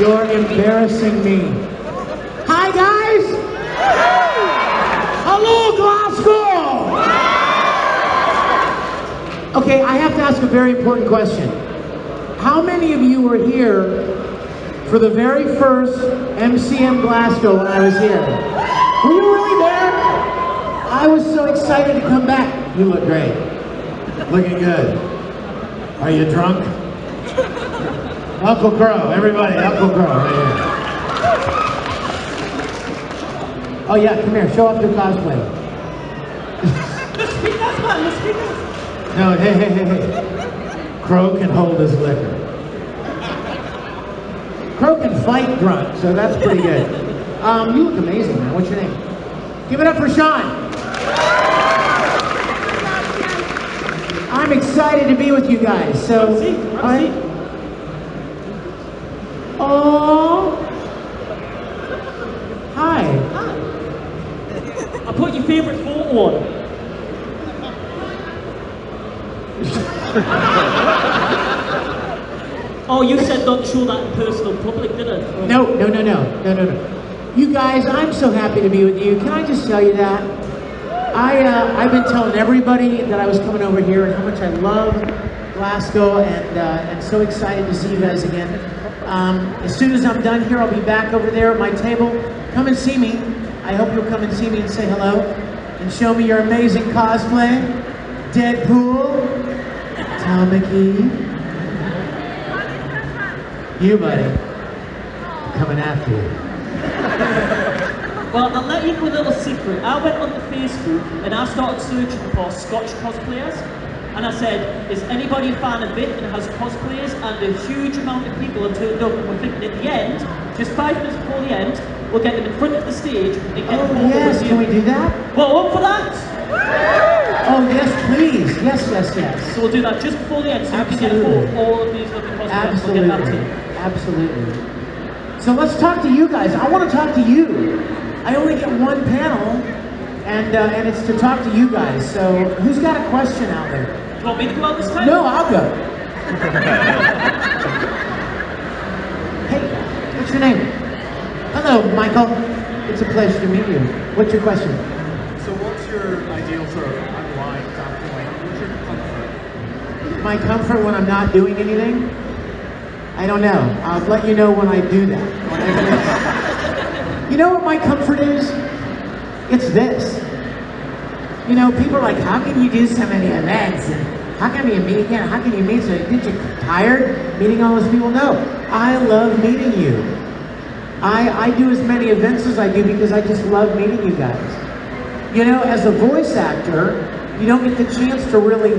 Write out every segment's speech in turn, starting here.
You're embarrassing me. Hi, guys. Hello, Glasgow. Okay, I have to ask a very important question. How many of you were here for the very first MCM Glasgow when I was here? Were you really there? I was so excited to come back. You look great. Looking good. Are you drunk? Uncle Crow, everybody, Uncle Crow right here. Oh yeah, come here, show off your cosplay. The speakers, man, the speakers. No, hey. Crow can hold his liquor. Crow can fight drunk, so that's pretty good. You look amazing, man. What's your name? Give it up for Sean. I'm excited to be with you guys. So, oh, hi. I put your favourite photo on. Oh, you said not to show that in person in public, didn't it? Oh. No. You guys, I'm so happy to be with you. Can I just tell you that? I've been telling everybody that I was coming over here and how much I love Glasgow, and so excited to see you guys again. As soon as I'm done here, I'll be back over there at my table. Come and see me. I hope you'll come and see me and say hello and show me your amazing cosplay. Deadpool, Tamaki, you buddy, coming after you. Well, I'll let you know a little secret. I went on the Facebook and I started searching for Scotch cosplayers. And I said, is anybody a fan of Vic and has cosplayers? And a huge amount of people have turned up, and we're thinking at the end, just 5 minutes before the end, we'll get them in front of the stage and get them over yes, can we do that? Well, up for that? Oh yes, please. Yes. So we'll do that just before the end, so you can get all of these lovely cosplayers. We'll get that to you. Absolutely. So let's talk to you guys. I want to talk to you. I only get one panel, and it's to talk to you guys. So who's got a question out there? Do you want me to go out this time? No, I'll go. Hey, what's your name? Hello, Michael. It's a pleasure to meet you. What's your question? So what's your ideal sort of unwind standpoint? What's your comfort? My comfort when I'm not doing anything? I don't know. I'll let you know when I do that. You know what my comfort is? It's this. You know, people are like, how can you do so many events? And how can you meet again? How can you meet? So did you tired meeting all those people? No, I love meeting you. I do as many events as I do because I just love meeting you guys. You know, as a voice actor, you don't get the chance to really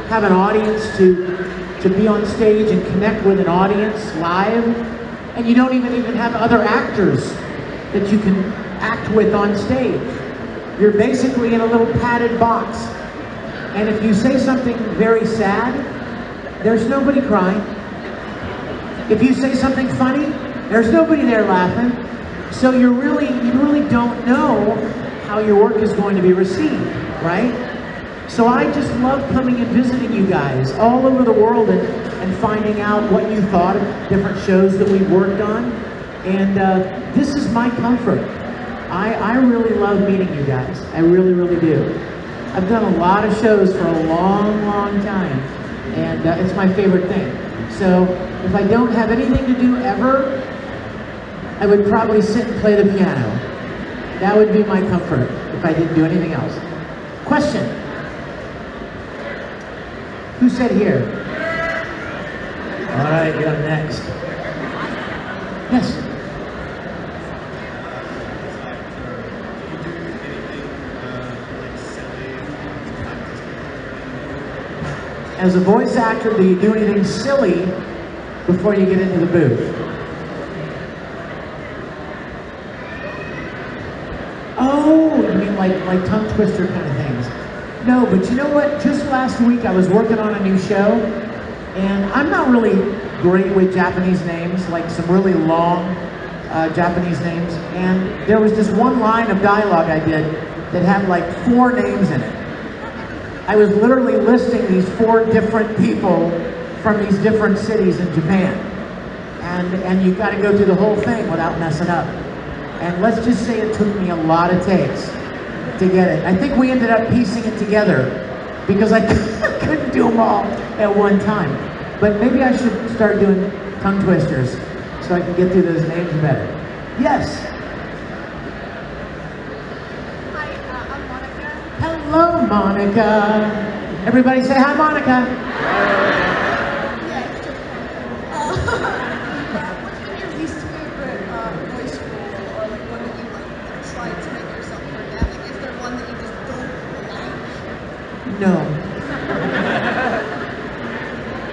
have an audience to be on stage and connect with an audience live. And you don't even have other actors that you can act with on stage. You're basically in a little padded box. And if you say something very sad, there's nobody crying. If you say something funny, there's nobody there laughing. So you really don't know how your work is going to be received, right? So I just love coming and visiting you guys all over the world and finding out what you thought of different shows that we've worked on. And this is my comfort. I really love meeting you guys. I really do. I've done a lot of shows for a long time, and it's my favorite thing. So if I don't have anything to do ever, I would probably sit and play the piano. That would be my comfort if I didn't do anything else. Question. Who said here? All right, you're next. Yes. As a voice actor, do you do anything silly before you get into the booth? Oh, you mean like tongue twister kind of things? No, but you know what? Just last week I was working on a new show, and I'm not really great with Japanese names, like some really long Japanese names, and there was this one line of dialogue I did that had like 4 names in it. I was literally listing these 4 different people from these different cities in Japan. and you've got to go through the whole thing without messing up. And let's just say it took me a lot of takes to get it. I think we ended up piecing it together because I couldn't do them all at one time. But maybe I should start doing tongue twisters so I can get through those names better. Yes. Hi, I'm Monica. Hello, Monica. Everybody say hi, Monica. Yeah, it's just what's been your least favorite voice role, or like one that you like tried to make yourself forget? Like, is there one that you just don't like? No.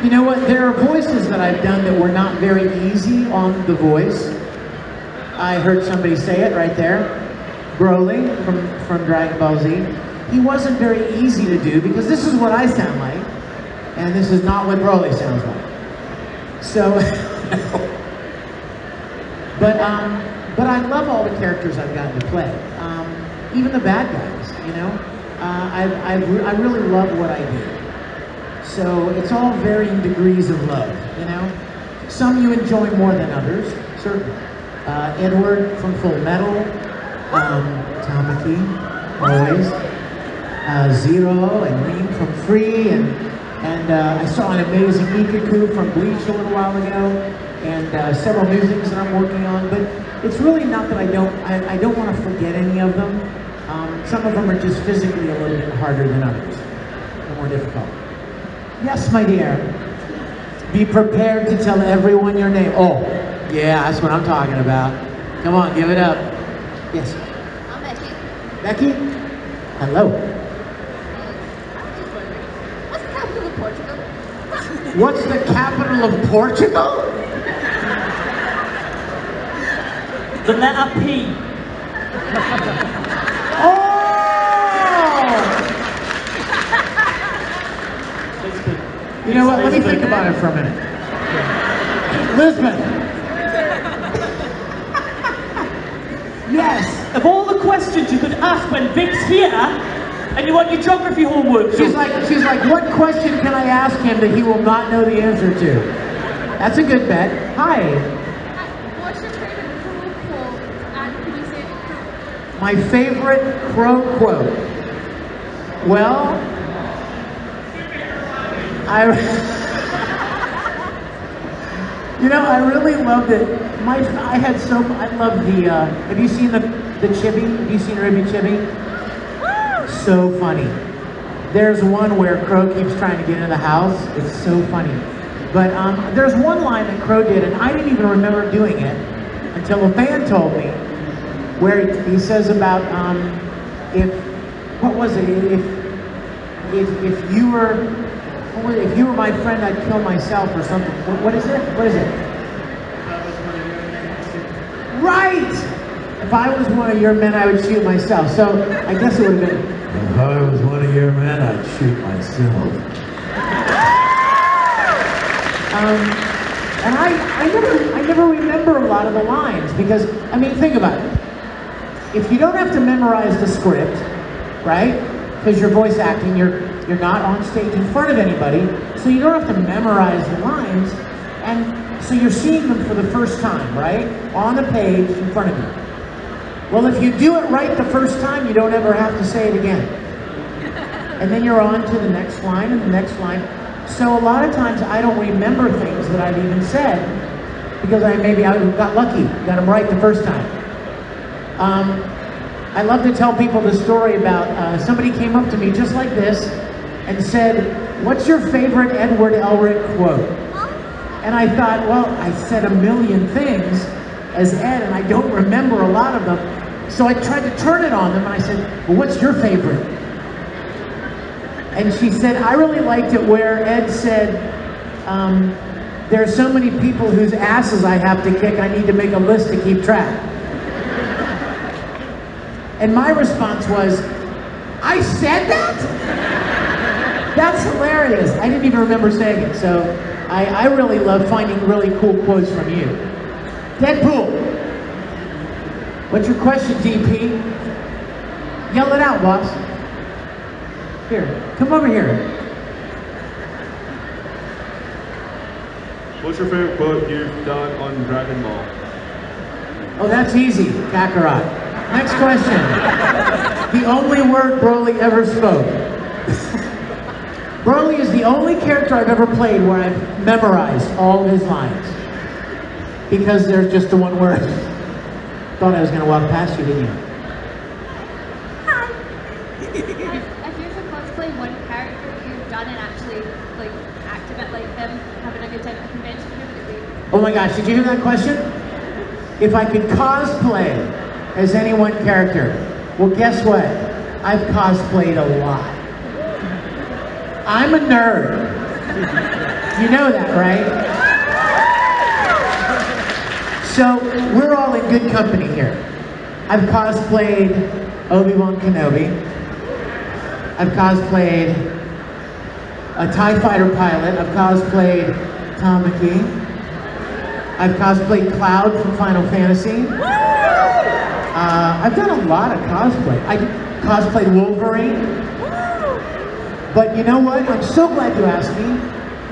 You know what? There are voices that I've done that were not very easy on The Voice. I heard somebody say it right there. Broly from Dragon Ball Z. He wasn't very easy to do because this is what I sound like, and this is not what Broly sounds like. So, but I love all the characters I've gotten to play, even the bad guys. You know, I really love what I do. So it's all varying degrees of love. You know, some you enjoy more than others, certainly. Edward from Full Metal, Tamaki, always. Zero and Reem from Free, and I saw an amazing Ikaku from Bleach a little while ago, and several new things that I'm working on. But it's really not that I don't want to forget any of them. Some of them are just physically a little bit harder than others, and more difficult. Yes, my dear. Be prepared to tell everyone your name. Oh, yeah, that's what I'm talking about. Come on, give it up. Yes. I'm Becky. Becky? Hello. What's the capital of Portugal? What's the capital of Portugal? The letter P. Oh! You know what? Let me think about it for a minute. Lisbon. Yes. Of all the questions you could ask when Vic's here, and you want your geography homework. She's like, what question can I ask him that he will not know the answer to? That's a good bet. Hi. What's your favorite crow quote? And can you say it in Crow? My favorite crow quote. Well, you know, I really loved it. I love the, have you seen the chibi? Have you seen Ruby Chibi? So funny. There's one where Crow keeps trying to get into the house. It's so funny. But there's one line that Crow did, and I didn't even remember doing it until a fan told me, where he says about, what was it? If you were my friend, I'd kill myself or something. What is it? What is it? Right! If I was one of your men, I would shoot myself. So I guess it would have been, if I was one of your men, I'd shoot myself. And I never remember a lot of the lines because, I mean, think about it. If you don't have to memorize the script, right? Because you're voice acting, you're not on stage in front of anybody, so you don't have to memorize the lines, and so you're seeing them for the first time, right? On a page in front of you. Well, if you do it right the first time, you don't ever have to say it again. And then you're on to the next line and the next line. So a lot of times I don't remember things that I've even said because maybe I got lucky, got them right the first time. I love to tell people the story about somebody came up to me just like this and said, "What's your favorite Edward Elric quote?" And I thought, well, I said a million things as Ed, and I don't remember a lot of them. So I tried to turn it on them, and I said, well, what's your favorite? And she said, I really liked it where Ed said, there are so many people whose asses I have to kick, I need to make a list to keep track. And my response was, I said that? That's hilarious. I didn't even remember saying it, so I really love finding really cool quotes from you. Deadpool. What's your question, DP? Yell it out, boss. Here, come over here. What's your favorite quote you've done on Dragon Ball? Oh, that's easy, Kakarot. Next question. The only word Broly ever spoke. Broly is the only character I've ever played where I've memorized all of his lines. Because there's just the one word. Thought I was going to walk past you, didn't you? If you were to cosplay one character you've done and actually like act a bit like them, having a good time at the convention, who would it be? Oh my gosh, did you hear that question? If I could cosplay as any one character, well guess what? I've cosplayed a lot. I'm a nerd. You know that, right? So we're all in good company here. I've cosplayed Obi-Wan Kenobi. I've cosplayed a TIE fighter pilot. I've cosplayed Tamaki. I've cosplayed Cloud from Final Fantasy. I've done a lot of cosplay. I cosplayed Wolverine. But you know what? I'm so glad you asked me,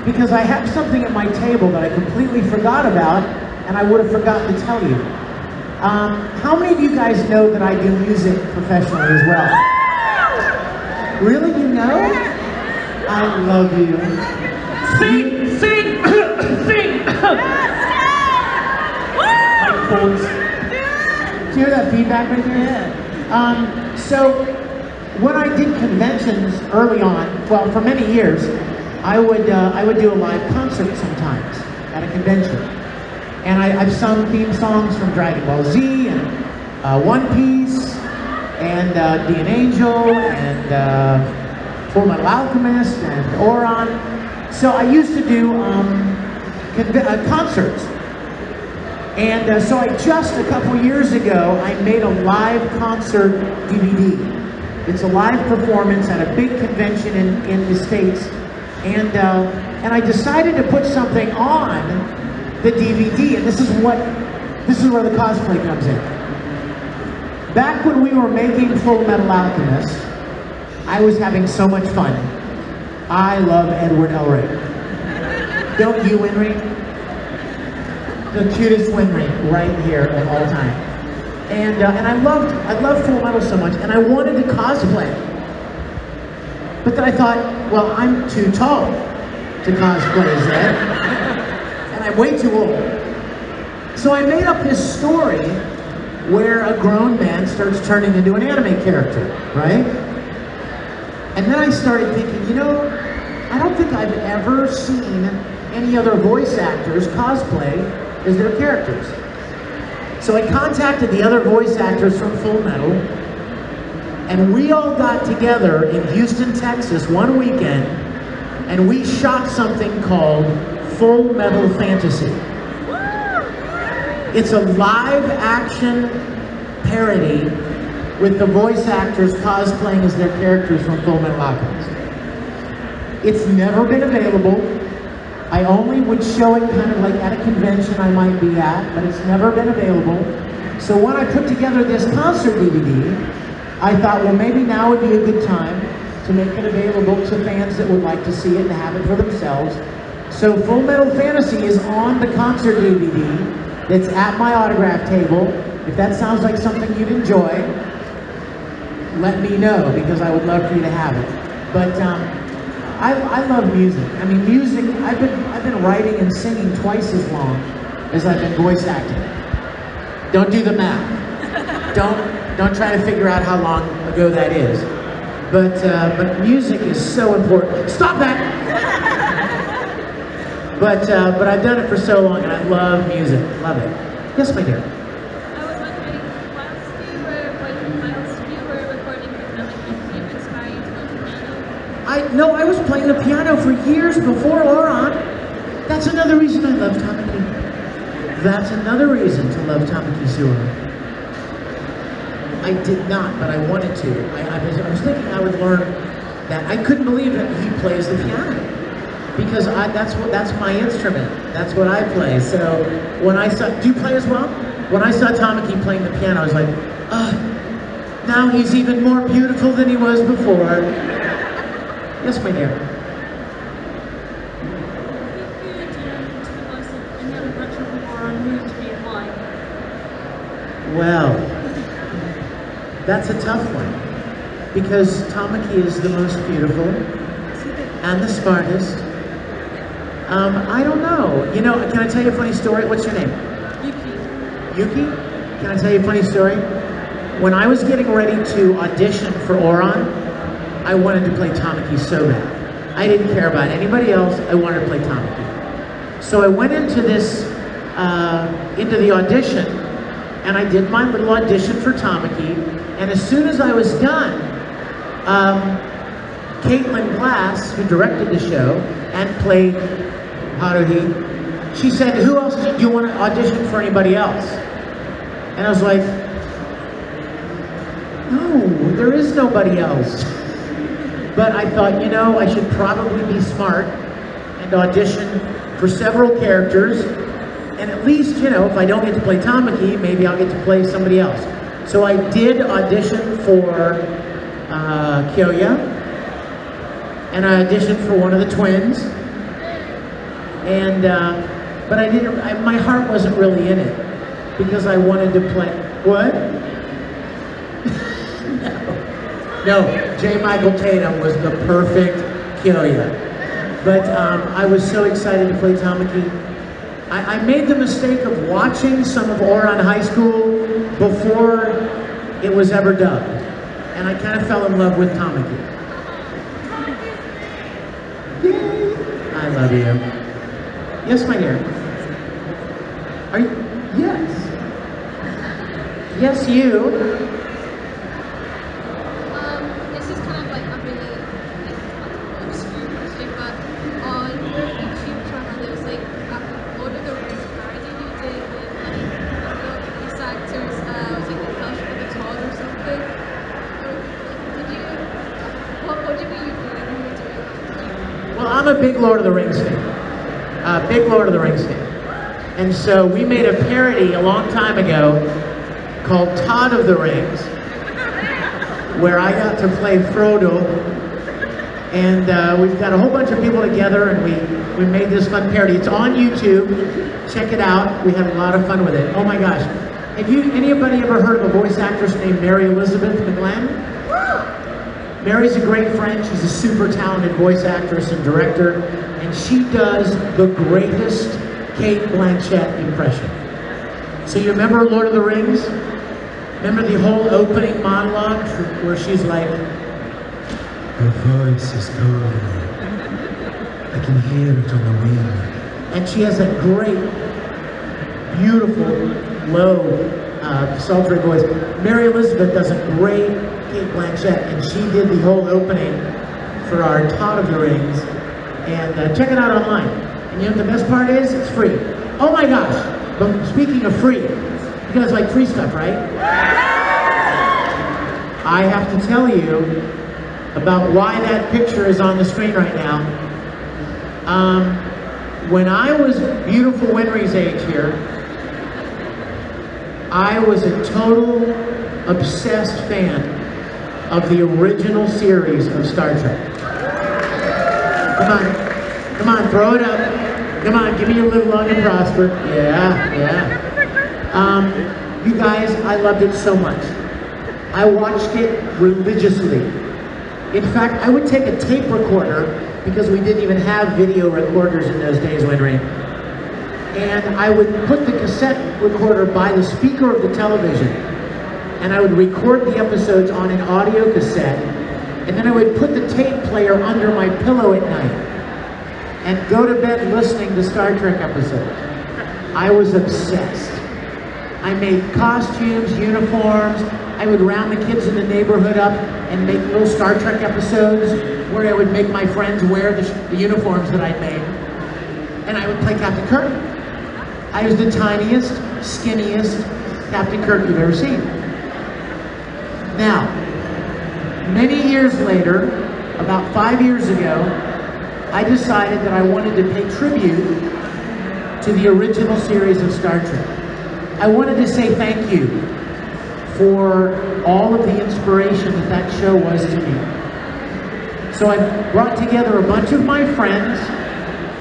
because I have something at my table that I completely forgot about, and I would have forgotten to tell you. How many of you guys know that I do music professionally as well? Really? You know? I love you. Sing! Sing! Sing! Microphones. Do you hear that feedback right there? Yeah. So when I did conventions early on, well, for many years, I would do a live concert sometimes at a convention. And I've sung theme songs from Dragon Ball Z and One Piece and D.N.Angel and Full Metal Alchemist and Oron. So I used to do concerts. And so I just a couple years ago, I made a live concert DVD. It's a live performance at a big convention in the States. And I decided to put something on the DVD, and this is where the cosplay comes in. Back when we were making Full Metal Alchemist, I was having so much fun. I love Edward Elric. Don't you, Winry? The cutest Winry right here of all time. And I loved Full Metal so much, and I wanted to cosplay. But then I thought, well, I'm too tall to cosplay Zed, and I'm way too old. So I made up this story where a grown man starts turning into an anime character, right? And then I started thinking, you know, I don't think I've ever seen any other voice actors cosplay as their characters. So I contacted the other voice actors from Full Metal, and we all got together in Houston, Texas one weekend, and we shot something called Full Metal Fantasy. It's a live action parody with the voice actors cosplaying as their characters from Full Metal Alchemist. It's never been available. I only would show it kind of like at a convention I might be at, but it's never been available. So when I put together this concert DVD, I thought, well, maybe now would be a good time to make it available to fans that would like to see it and have it for themselves. So Full Metal Fantasy is on the concert DVD that's at my autograph table. If that sounds like something you'd enjoy, let me know, because I would love for you to have it. But I love music. I mean, music, I've been writing and singing twice as long as I've been voice acting. Don't do the math. Don't try to figure out how long ago that is. But music is so important. Stop that! But I've done it for so long, and I love music. Love it. Yes, my dear. I was wondering, whilst you were recording for Tamaki, did it inspire you to go to piano? No, I was playing the piano for years before Oron. That's another reason I love Tamaki. That's another reason to love Tamaki Zura. I did not, but I wanted to. I was thinking I would learn that. I couldn't believe that he plays the piano, because that's my instrument. That's what I play. So when I saw, do you play as well? When I saw Tamaki playing the piano, I was like, oh, now he's even more beautiful than he was before. Yes, my dear. If you could tell us Well, that's a tough one. Because Tamaki is the most beautiful and the smartest. I don't know. You know, can I tell you a funny story? What's your name? Yuki? Can I tell you a funny story? When I was getting ready to audition for Oron, I wanted to play Tamaki so bad. I didn't care about anybody else. I wanted to play Tamaki. So I went into the audition, and I did my little audition for Tamaki, and as soon as I was done, Caitlin Glass, who directed the show and played Haruhi, she said, "Who else do you want to audition for? Anybody else?" And I was like, "No, there is nobody else." But I thought, you know, I should probably be smart and audition for several characters, and at least, you know, if I don't get to play Tamaki, maybe I'll get to play somebody else. So I did audition for Kyoya, and I auditioned for one of the twins, and but I didn't. My heart wasn't really in it because I wanted to play. What? No, J. Michael Tatum was the perfect Kyoya, but I was so excited to play Tamaki. I made the mistake of watching some of Oron High School before it was ever dubbed. And I kind of fell in love with Tamaki. Yay! I love you. Yes, my dear. Are you? Yes. Yes, you. This is kind of like a really obscure question, but on your YouTube channel, there's like a Lord of the Rings parody you did with like these actors. Was like the Fellowship of the Todd or something. What do you mean you were doing? Well, I'm a big Lord of the Rings fan. Big Lord of the Rings fan. And so we made a parody a long time ago called Todd of the Rings, where I got to play Frodo. And we've got a whole bunch of people together, and we made this fun parody. It's on YouTube. Check it out. We had a lot of fun with it. Oh my gosh. Have anybody ever heard of a voice actress named Mary Elizabeth McGlenn? Mary's a great friend. She's a super talented voice actress and director, and she does the greatest Kate Blanchett impression. So you remember Lord of the Rings? Remember the whole opening monologue where she's like, "Her voice is calling. I can hear it on the wind." And she has that great, beautiful, low, sultry voice. Mary Elizabeth does a great Kate Blanchett, and she did the whole opening for our Todd of the Rings. And check it out online. And you know what the best part is? It's free. Oh my gosh! But speaking of free, you guys like free stuff, right? I have to tell you about why that picture is on the screen right now. When I was beautiful Winry's age here, I was a total obsessed fan of the original series of Star Trek. Come on, throw it up. Come on, give me a live long and prosper. Yeah. You guys, I loved it so much. I watched it religiously. In fact, I would take a tape recorder, because we didn't even have video recorders in those days, Winry. And I would put the cassette recorder by the speaker of the television, and I would record the episodes on an audio cassette, and then I would put the tape player under my pillow at night, and go to bed listening to Star Trek episodes. I was obsessed. I made costumes, uniforms. I would round the kids in the neighborhood up and make little Star Trek episodes where I would make my friends wear the uniforms that I'd made. And I would play Captain Kirk. I was the tiniest, skinniest Captain Kirk you've ever seen. Now, many years later, about 5 years ago, I decided that I wanted to pay tribute to the original series of Star Trek. I wanted to say thank you for all of the inspiration that show was to me. So I brought together a bunch of my friends,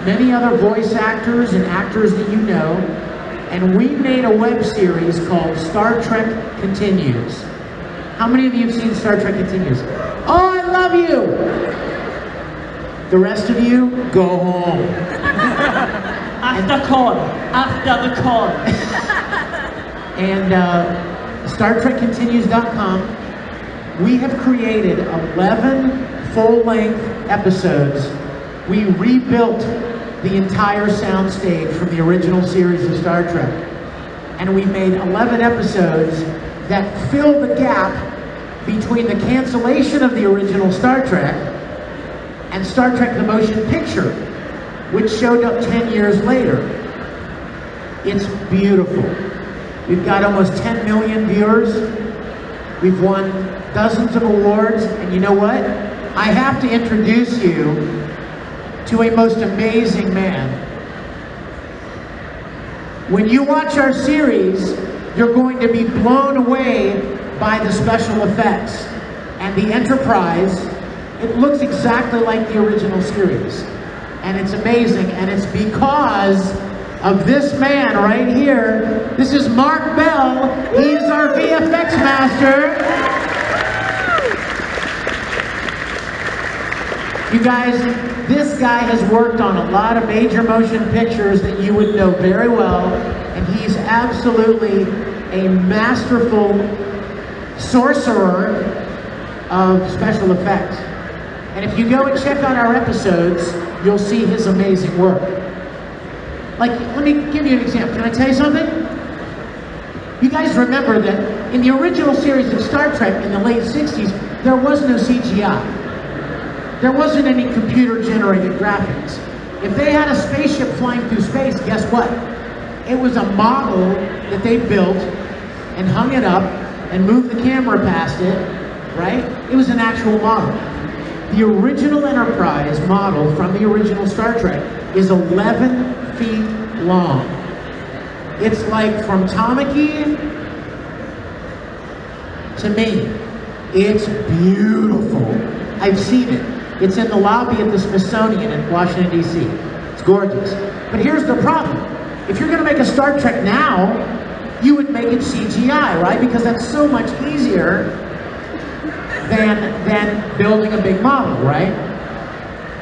many other voice actors and actors that you know, And we made a web series called Star Trek Continues. How many of you have seen Star Trek Continues? Oh, I love you! The rest of you, go home. After the con. And StarTrekContinues.com, we have created 11 full-length episodes. We rebuilt the entire soundstage from the original series of Star Trek. And we made 11 episodes that fill the gap between the cancellation of the original Star Trek and Star Trek the Motion Picture, which showed up 10 years later. It's beautiful. We've got almost 10 million viewers. We've won dozens of awards, and you know what? I have to introduce you to a most amazing man. When you watch our series, you're going to be blown away by the special effects. And the Enterprise, it looks exactly like the original series. And it's amazing, and it's because of this man right here. This is Mark Bell. He is our VFX master. You guys, this guy has worked on a lot of major motion pictures that you would know very well, and he's absolutely a masterful sorcerer of special effects. And if you go and check out our episodes, you'll see his amazing work. Like, let me give you an example. Can I tell you something? You guys remember that in the original series of Star Trek in the late 60s, there was no CGI. There wasn't any computer-generated graphics. If they had a spaceship flying through space, guess what? It was a model that they built and hung it up and moved the camera past it, right? It was an actual model. The original Enterprise model from the original Star Trek is 11 feet long. It's like from Tamaki to me. It's beautiful. I've seen it. It's in the lobby at the Smithsonian in Washington, D.C. It's gorgeous. But here's the problem. If you're going to make a Star Trek now, you would make it CGI, right? Because that's so much easier than building a big model, right?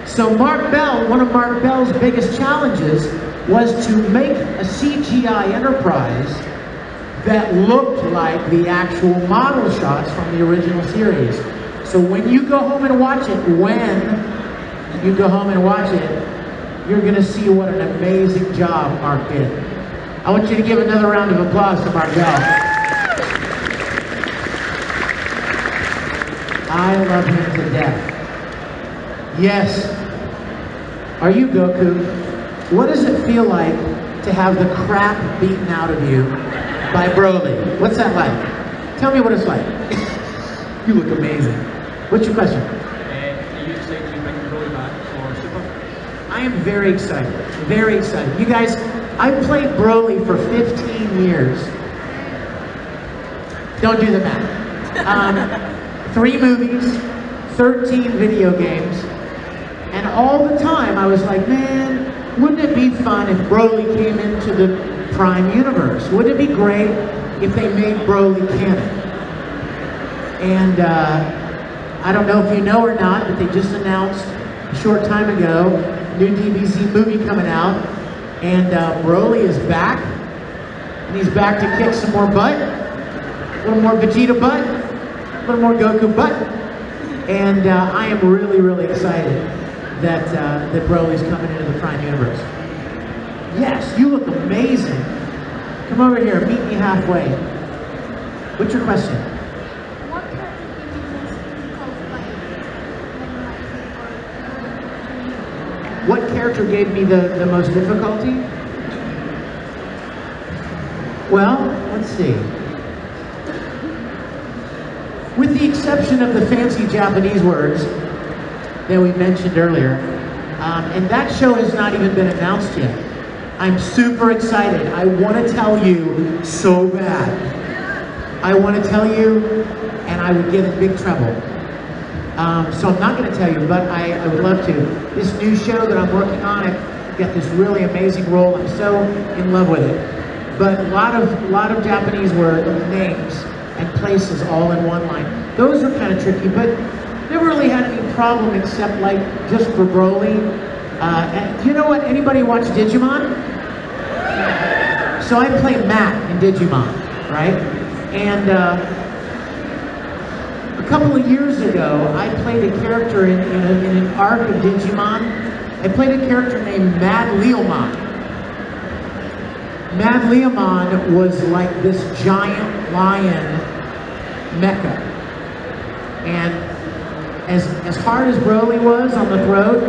So Mark Bell, one of Mark Bell's biggest challenges was to make a CGI Enterprise that looked like the actual model shots from the original series. So when you go home and watch it, you're gonna see what an amazing job Mark did. I want you to give another round of applause to Mark Bell. I love him to death. Yes. Are you Goku? What does it feel like to have the crap beaten out of you by Broly? What's that like? Tell me what it's like. You look amazing. What's your question? Are you excited to bring Broly back for Super? I am very excited. Very excited. You guys, I played Broly for 15 years. Don't do the math. 3 movies, 13 video games, and all the time I was like, man, wouldn't it be fun if Broly came into the Prime Universe? Wouldn't it be great if they made Broly canon? And I don't know if you know or not, but they just announced a short time ago, new DBZ movie coming out, and Broly is back, and he's back to kick some more butt, a little more Vegeta butt, a little more Goku butt, and I am really, really excited that Broly's coming into the Prime Universe. Yes, you look amazing. Come over here, meet me halfway. What's your question? What character gave me the most difficulty? Well, let's see. With the exception of the fancy Japanese words that we mentioned earlier, and that show has not even been announced yet. I'm super excited. I want to tell you so bad. I want to tell you, and I would get in big trouble. So I'm not going to tell you, but I would love to. This new show that I'm working on, I've got this really amazing role. I'm so in love with it. but a lot of Japanese names and places all in one line. Those are kind of tricky, but never really had any problem except like just for Broly. And you know what? Anybody watch Digimon? So I play Matt in Digimon, right? And a couple of years ago, I played a character in an arc of Digimon. I played a character named Mad Leomon. Mad Leomon was like this giant lion mecha. And as hard as Broly was on the throat,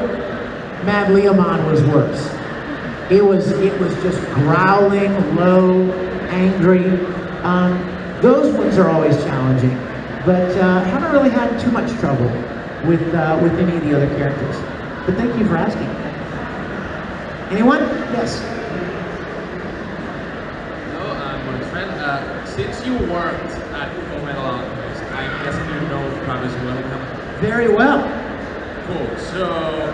Mad Leomon was worse. It was just growling, low, angry. Those ones are always challenging, but I haven't really had too much trouble with any of the other characters. But thank you for asking. Anyone? Yes. Hello, my friend. Since you worked at Full Metal Alchemist, I guess you know Travis Willingham. Very well. Cool. So,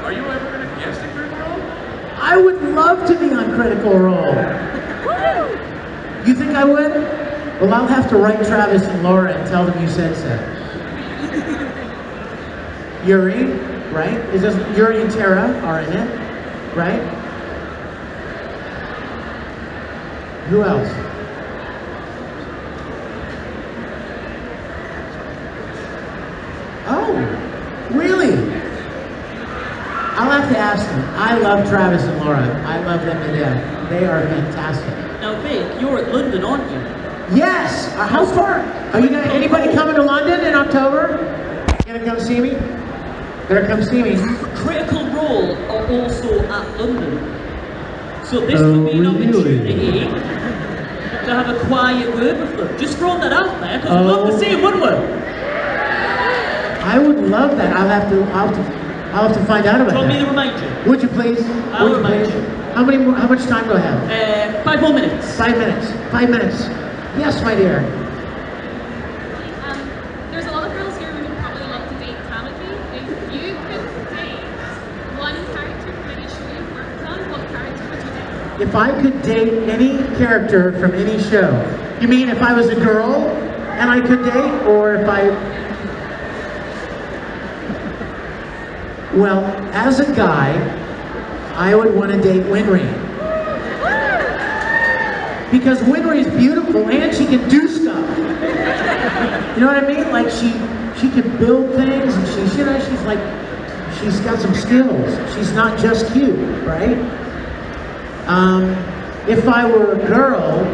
are you ever going to guest in Critical Role? I would love to be on Critical Role. You think I would? Well, I'll have to write Travis and Laura and tell them you said so. Yuri, right? Is this Yuri and Tara are in it, right? Who else? Oh, really? I'll have to ask them. I love Travis and Laura. I love them to death. They are fantastic. Now, Vic, you're at London, aren't you? Yes. How far? Are you gonna? Anybody coming to London in October? Gonna come see me? Better come see me. Critical Role are also at London. So this would be an opportunity to have a quiet word with them. Just throw that out there, because we'd love to see them, wouldn't we? I would love that. I'll have to find out about Do you want me to that. remind you? Would you please? I'll Would you remind please? you. How much time do I have? 5 more minutes. 5 minutes. 5 minutes. Yes, my dear. There's a lot of girls here who would probably love to date Tamaki. If you could date one character from any show you've worked on, what character would you date? If I could date any character from any show, you mean if I was a girl and I could date, or if I... Well, as a guy, I would want to date Winry. Because Winry's beautiful and she can do stuff. You know what I mean? Like she can build things, and she's got some skills. She's not just cute, right? If I were a girl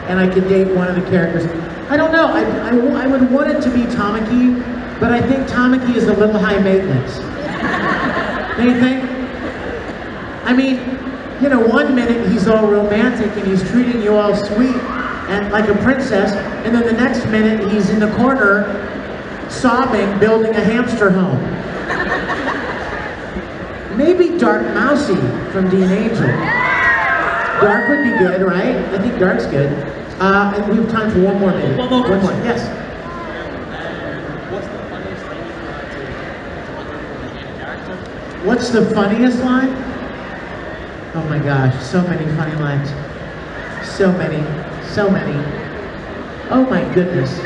and I could date one of the characters, I don't know. I would want it to be Tamaki, but I think Tamaki is a little high maintenance. Don't you think? I mean, you know, one minute he's all romantic and he's treating you all sweet and like a princess, and then the next minute he's in the corner sobbing, building a hamster home. Maybe Dark Mousy from D.N.Angel. Dark would be good, right? I think Dark's good. And we have time for one more minute. One more. Yes. What's the funniest thing you've had to in a character? What's the funniest line? Oh my gosh, so many funny lines. So many. So many. Oh my goodness.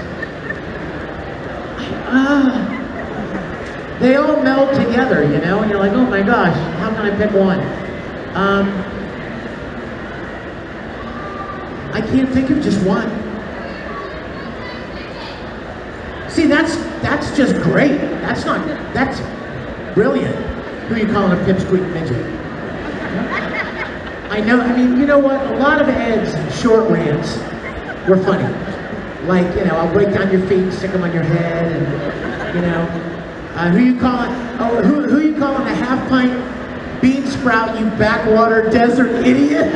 They all meld together, you know, and you're like, oh my gosh, how can I pick one? I can't think of just one. See, that's just great. That's brilliant. Who are you calling a pipsqueak midget? I know, I mean, you know what? A lot of Ed's short rants were funny. Like, you know, I'll break down your feet, stick them on your head, and, you know, who you calling a half-pint bean sprout, you backwater desert idiot?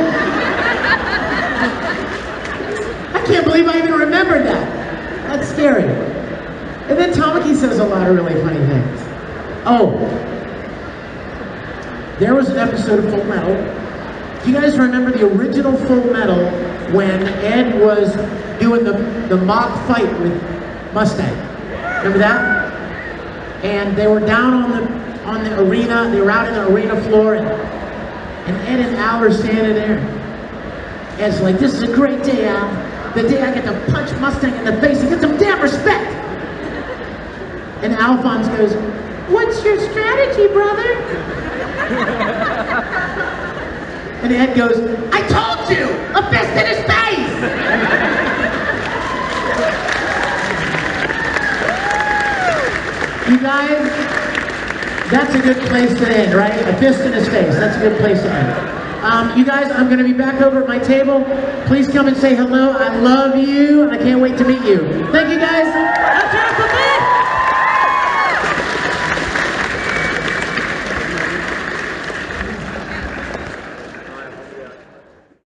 I can't believe I even remembered that. That's scary. And then Tamaki says a lot of really funny things. Oh, there was an episode of Full Metal. Do you guys remember the original Full Metal when Ed was doing the mock fight with Mustang? Remember that? And they were down on the arena. They were out in the arena floor, and Ed and Al are standing there. Ed's like, this is a great day, Al. The day I get to punch Mustang in the face and get some damn respect. And Alphonse goes, what's your strategy, brother? And Ed goes, I told you! A fist in his face! You guys, that's a good place to end, right? A fist in his face. That's a good place to end. You guys, I'm going to be back over at my table. Please come and say hello. I love you, and I can't wait to meet you. Thank you, guys.